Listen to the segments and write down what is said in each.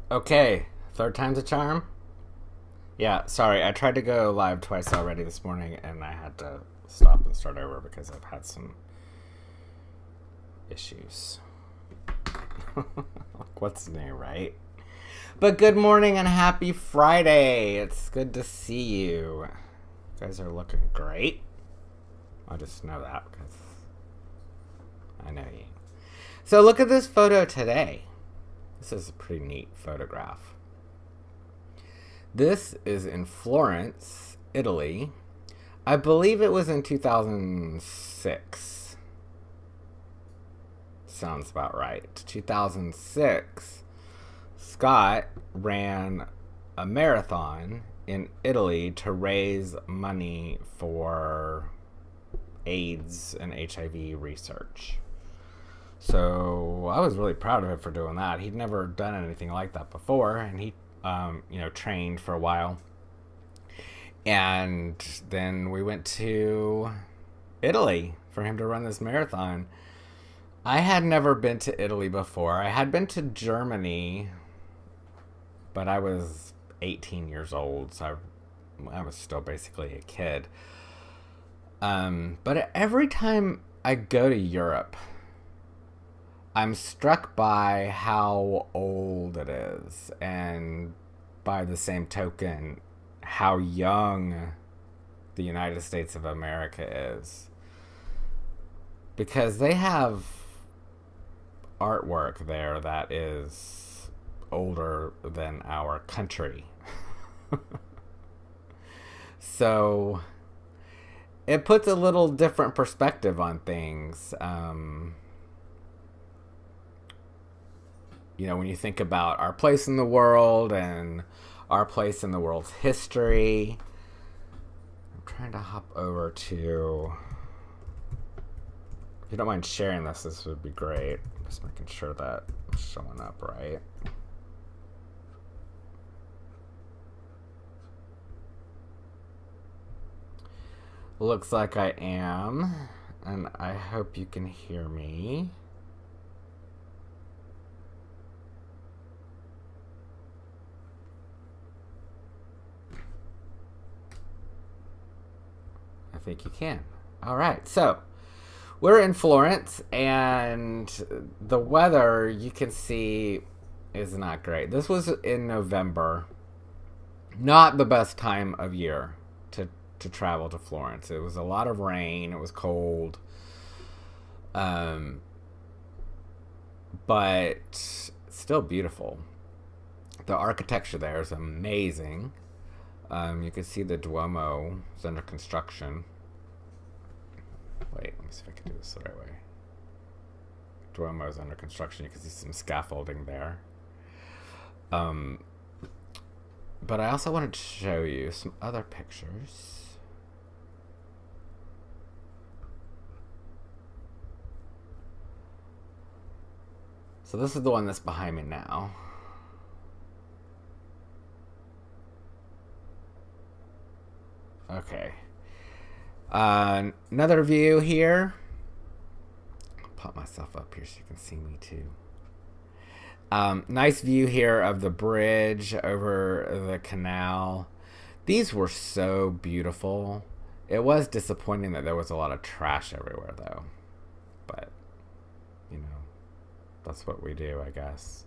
Okay, third time's a charm. Yeah, sorry, I tried to go live twice already this morning and I had to stop and start over because I've had some issues. Like, what's new, right? But good morning and happy Friday. It's good to see you. You guys are looking great. I just know that because I know you. So look at this photo today. This is a pretty neat photograph. This is in Florence, Italy. I believe it was in 2006. Sounds about right. 2006. Scott ran a marathon in Italy to raise money for AIDS and HIV research. So I was really proud of him for doing that. He'd never done anything like that before, and he trained for a while. And then we went to Italy for him to run this marathon. I had never been to Italy before. I had been to Germany, but I was 18 years old, so I was still basically a kid. But every time I go to Europe, I'm struck by how old it is, and by the same token, how young the United States of America is. Because they have artwork there that is older than our country. So it puts a little different perspective on things. When you think about our place in the world and our place in the world's history. I'm trying to hop over to... If you don't mind sharing this would be great. Just making sure that I'm showing up right. Looks like I am, and I hope you can hear me. I think you can. All right, so we're in Florence, and the weather, you can see, is not great. This was in November. Not the best time of year to travel to Florence. It was a lot of rain. It was cold. But still beautiful. The architecture there is amazing. You can see the Duomo is under construction. Wait, let me see if I can do this the right way. Duomo is under construction. You can see some scaffolding there. But I also wanted to show you some other pictures. So this is the one that's behind me now. Okay. Another view here. I'll pop myself up here so you can see me too. Nice view here of the bridge over the canal. These were so beautiful. It was disappointing that there was a lot of trash everywhere though. But, that's what we do, I guess.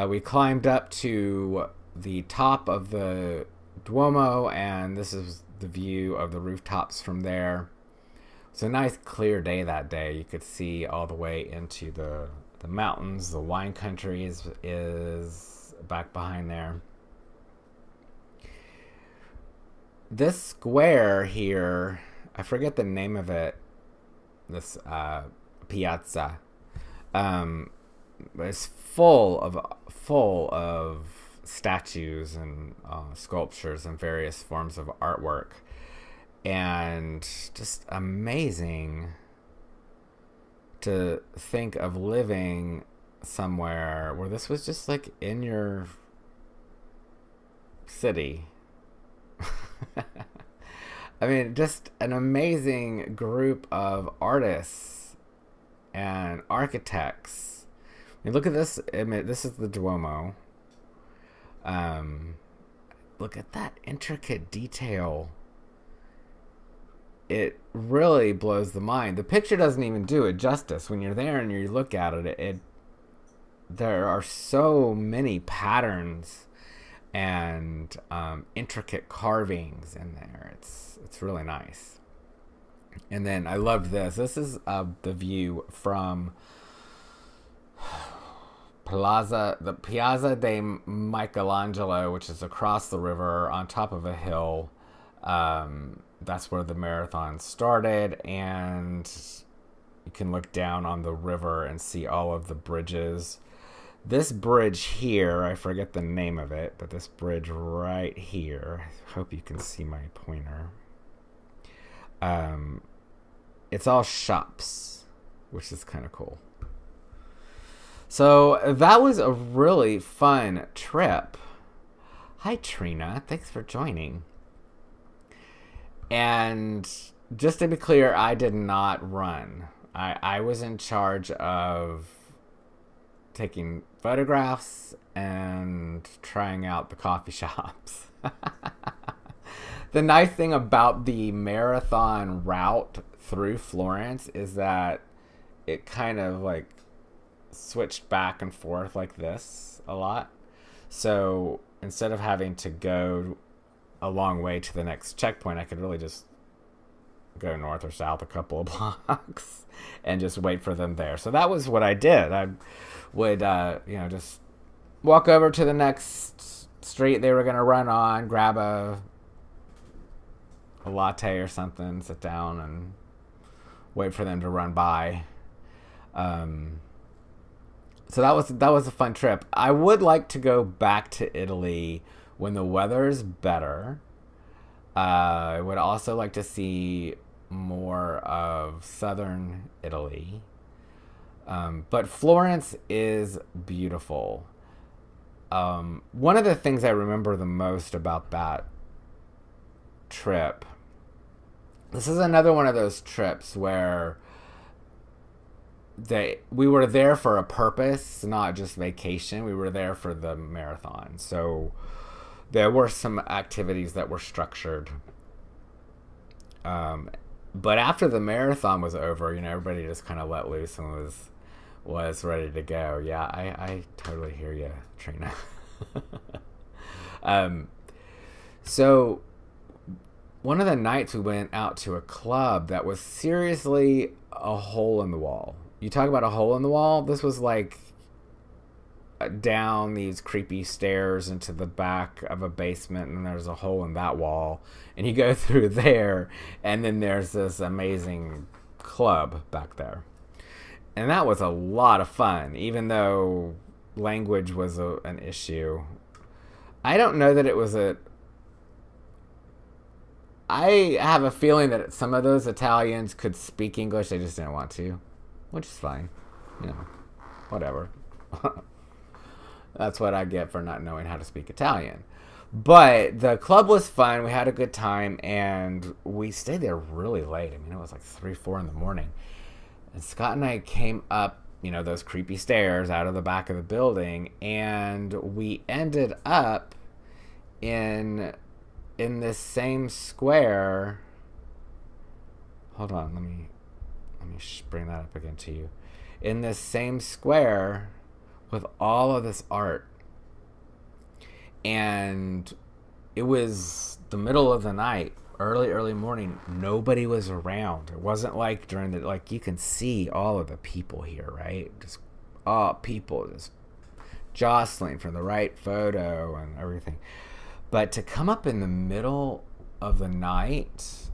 We climbed up to the top of the Duomo, and this is the view of the rooftops from there. It's a nice clear day that day. You could see all the way into the mountains. The wine country is back behind there. This square here, I forget the name of it, this piazza, is full of statues and sculptures and various forms of artwork, and just amazing to think of living somewhere where this was just like in your city. I mean, just an amazing group of artists and architects. I mean, look at this image. This is the Duomo. Um, Look at that intricate detail. It really blows the mind. The picture doesn't even do it justice. When you're there and you look at it there are so many patterns and intricate carvings in there. It's really nice. And then I loved this. This is the view from the Piazza de Michelangelo, which is across the river on top of a hill. That's where the marathon started, and you can look down on the river and see all of the bridges. This bridge here, I forget the name of it, but this bridge right here, I hope you can see my pointer. It's all shops, which is kind of cool. So that was a really fun trip. Hi, Trina. Thanks for joining. And just to be clear, I did not run. I was in charge of taking photographs and trying out the coffee shops. The nice thing about the marathon route through Florence is that it kind of like switched back and forth like this a lot. So instead of having to go a long way to the next checkpoint, I could really just go north or south a couple of blocks and just wait for them there. So that was what I did. I would, just walk over to the next street they were going to run on, grab a latte or something, sit down and wait for them to run by. So that was a fun trip. I would like to go back to Italy when the weather's better. I would also like to see more of southern Italy. But Florence is beautiful. One of the things I remember the most about that trip, this is another one of those trips where we were there for a purpose, not just vacation. We were there for the marathon. So there were some activities that were structured. But after the marathon was over, everybody just kind of let loose and was ready to go. Yeah, I totally hear you, Trina. So one of the nights we went out to a club that was seriously a hole in the wall. You talk about a hole in the wall. This was like down these creepy stairs into the back of a basement, and there's a hole in that wall, and you go through there, and then there's this amazing club back there. And that was a lot of fun, even though language was an issue. I don't know that it was I have a feeling that some of those Italians could speak English, they just didn't want to, which is fine. Whatever. That's what I get for not knowing how to speak Italian. But the club was fun. We had a good time, and we stayed there really late. I mean, it was like 3, 4 in the morning. And Scott and I came up, those creepy stairs out of the back of the building, and we ended up in this same square. Hold on, let me bring that up again to you. In this same square with all of this art. And it was the middle of the night, early morning. Nobody was around. It wasn't like you can see all of the people here, right? Just all people just jostling for the right photo and everything. But to come up in the middle of the night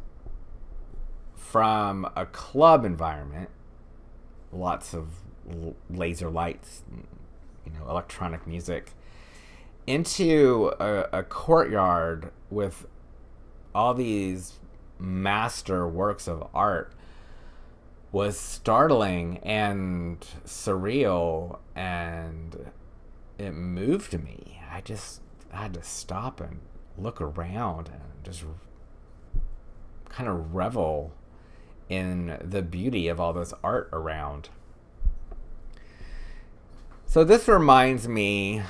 from a club environment, lots of laser lights, electronic music, into a courtyard with all these master works of art was startling and surreal, and it moved me. I just had to stop and look around and just kind of revel in the beauty of all this art around. So this reminds me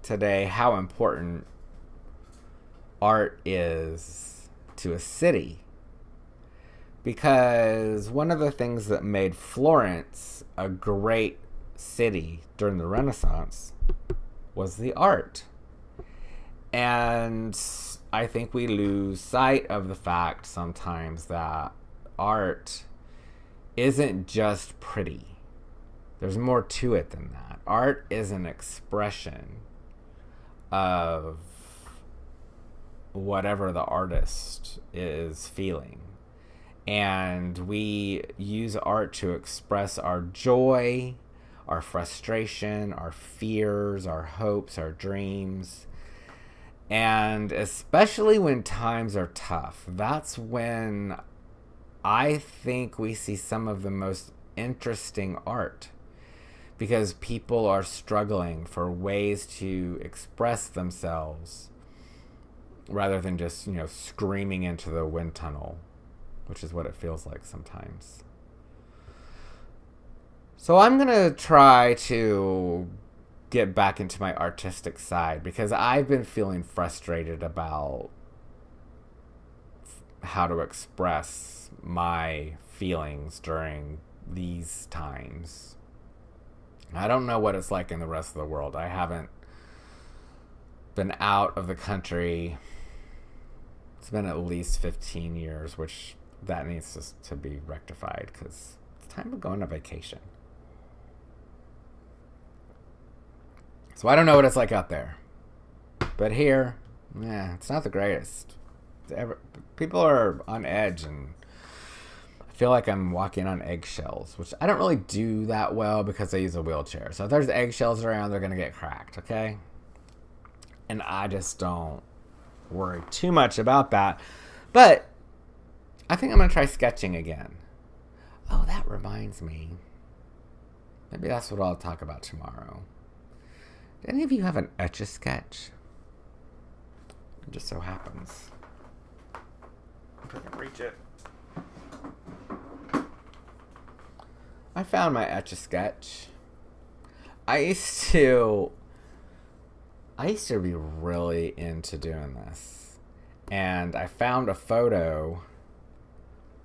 today how important art is to a city. Because one of the things that made Florence a great city during the Renaissance was the art. And I think we lose sight of the fact sometimes that art isn't just pretty. There's more to it than that. Art is an expression of whatever the artist is feeling. And we use art to express our joy, our frustration, our fears, our hopes, our dreams. And especially when times are tough, that's when I think we see some of the most interesting art. Because people are struggling for ways to express themselves rather than just, screaming into the wind tunnel, which is what it feels like sometimes. So I'm going to try to get back into my artistic side because I've been feeling frustrated about how to express my feelings during these times. I don't know what it's like in the rest of the world. I haven't been out of the country. It's been at least 15 years, which that needs to be rectified because it's time to go on a vacation. So I don't know what it's like out there. But here, it's not the greatest. People are on edge, and I feel like I'm walking on eggshells, which I don't really do that well because I use a wheelchair. So if there's eggshells around, they're going to get cracked, okay? And I just don't worry too much about that. But I think I'm going to try sketching again. Oh, that reminds me. Maybe that's what I'll talk about tomorrow. Do any of you have an Etch-a-Sketch? It just so happens. If I can reach it. I found my Etch-a-Sketch. I used to be really into doing this. And I found a photo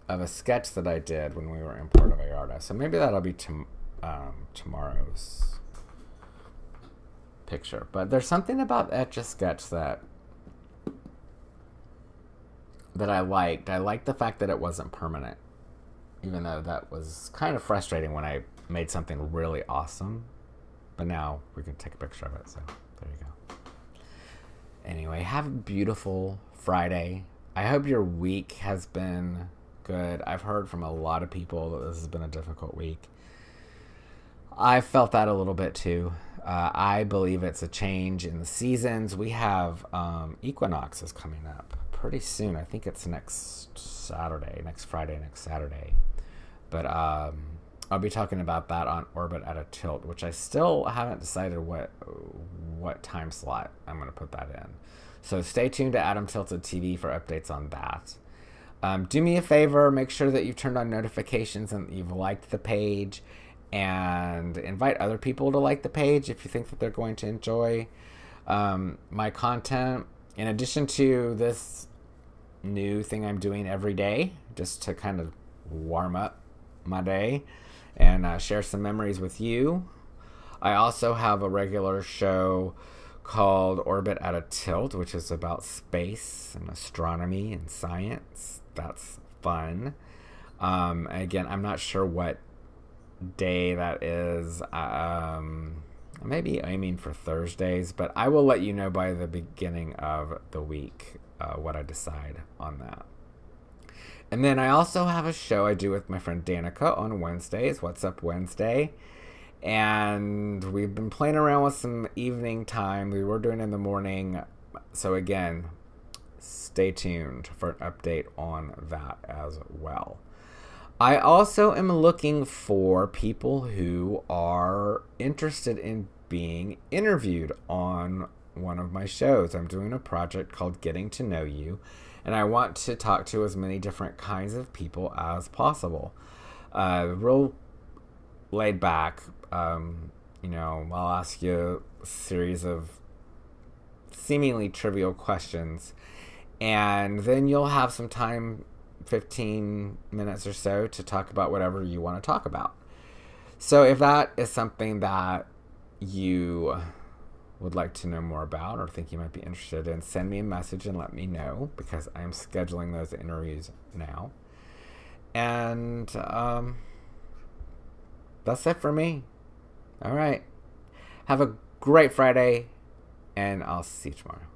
of a sketch that I did when we were in Puerto Vallarta. So maybe that'll be tomorrow's picture. But there's something about Etch-a-Sketch that I liked. I liked the fact that it wasn't permanent. Even though that was kind of frustrating when I made something really awesome. But now we can take a picture of it. So there you go. Anyway, have a beautiful Friday. I hope your week has been good. I've heard from a lot of people that this has been a difficult week. I felt that a little bit too. I believe it's a change in the seasons. We have equinoxes coming up pretty soon. I think it's next Friday, next Saturday. But I'll be talking about that on Orbit at a Tilt, which I still haven't decided what time slot I'm going to put that in. So stay tuned to Adam Tilted TV for updates on that. Do me a favor, make sure that you've turned on notifications and you've liked the page, and invite other people to like the page if you think that they're going to enjoy my content. In addition to this new thing I'm doing every day, just to kind of warm up my day and share some memories with you, I also have a regular show called Orbit at a Tilt, which is about space and astronomy and science. That's fun. Again, I'm not sure what day that is. Maybe aiming for Thursdays, but I will let you know by the beginning of the week what I decide on that. And then I also have a show I do with my friend Danica on Wednesdays, What's Up Wednesday. And we've been playing around with some evening time. We were doing it in the morning. So again, stay tuned for an update on that as well. I also am looking for people who are interested in being interviewed on one of my shows. I'm doing a project called Getting to Know You, and I want to talk to as many different kinds of people as possible. Real laid back, I'll ask you a series of seemingly trivial questions. And then you'll have some time, 15 minutes or so, to talk about whatever you want to talk about. So if that is something that you would like to know more about or think you might be interested in, send me a message and let me know, because I'm scheduling those interviews now. And that's it for me. All right. Have a great Friday, and I'll see you tomorrow.